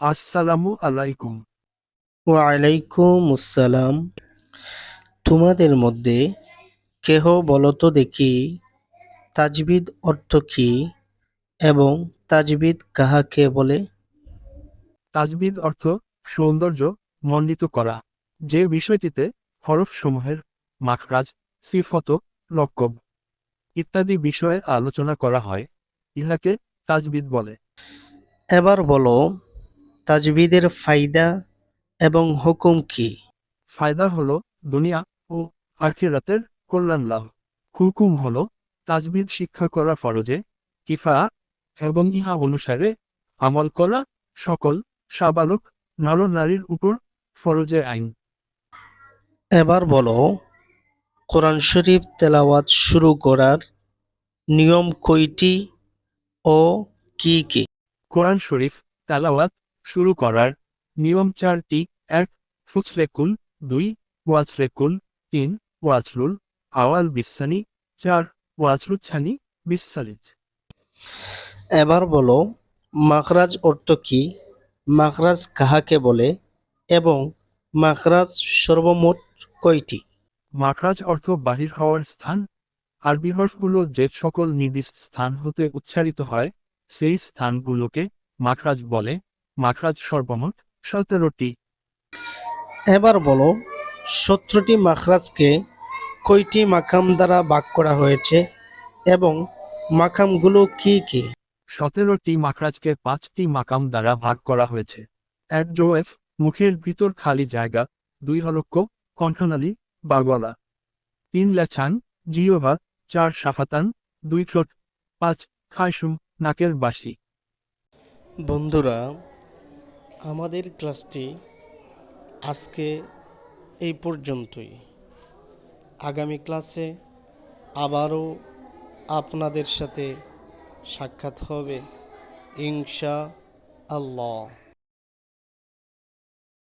আসসালামু আলাইকুম। ওয়ালাইকুম আসসালাম। তোমাদের মধ্যে কেহ বলো তো দেখি, তাজবিদ অর্থ কি এবং তাজবিদ কাহাকে বলে? তাজবিদ অর্থ সৌন্দর্য মণ্ডিত করা, যে বিষয়টিতে হরফসমূহের মাখরাজ, সিফত, লকব ইত্যাদি বিষয়ে আলোচনা করা হয়, ইহাকে তাজবিদ বলে। এবার বলো, তাজবিদের ফায়দা এবং হুকুম কি? ফায়দা হলো দুনিয়া ও আখিরাতের কল্যাণ লাভ। হুকুম হলো তাজবিদ শিক্ষা করা ফরজে কিফায়া এবং ইহা অনুসারে আমল করা সকল সাবালক নর-নারীর উপর ফরজে আইন। এবার বলো, কোরআন শরীফ তেলাওয়াত শুরু করার নিয়ম কয়টি ও কি কি? কোরআন শরীফ তেলাওয়াত শুরু করার নিয়ম চারটি: এক, ফুসলেকুল; দুই, ওয়াজরেকুল; তিন, ওয়াজলুল আওয়াল বিসানি; চার, ওয়াজলুচ্ছানি বিসালিজ। এবার বলো, মাখরাজ অর্থ কি, মাখরাজ কাহাকে বলে এবং মাখরাজ সর্বমোট কয়টি? মাখরাজ অর্থ বাহির হওয়ার স্থান। আরবি হরফগুলো যে সকল নির্দিষ্ট স্থান হতে উচ্চারিত হয়, সেই স্থানগুলোকে মাখরাজ বলে। মাখরাজ সর্বমোট 17টি। এবার বলো, 17টি মাখরাজকে কয়টি মাকাম দ্বারা ভাগ করা হয়েছে এবং মাকামগুলো কি কি? 17টি মাখরাজকে 5টি মাকাম দ্বারা ভাগ করা হয়েছে। এক, জোয়েফ, মুখের ভিতর খালি জায়গা; দুই, হলক্ক, কণ্ঠনালী বা গলা; তিন, লেছান, জিহ্বা; চার, শাফাতান, দুই ঠোঁট; পাঁচ, খায়শুম, নাকের বাসি। বন্ধুরা, আমাদের ক্লাসটি আজকে এই পর্যন্তই। আগামী ক্লাসে আবারও আপনাদের সাথে সাক্ষাৎ হবে ইনশা আল্লাহ।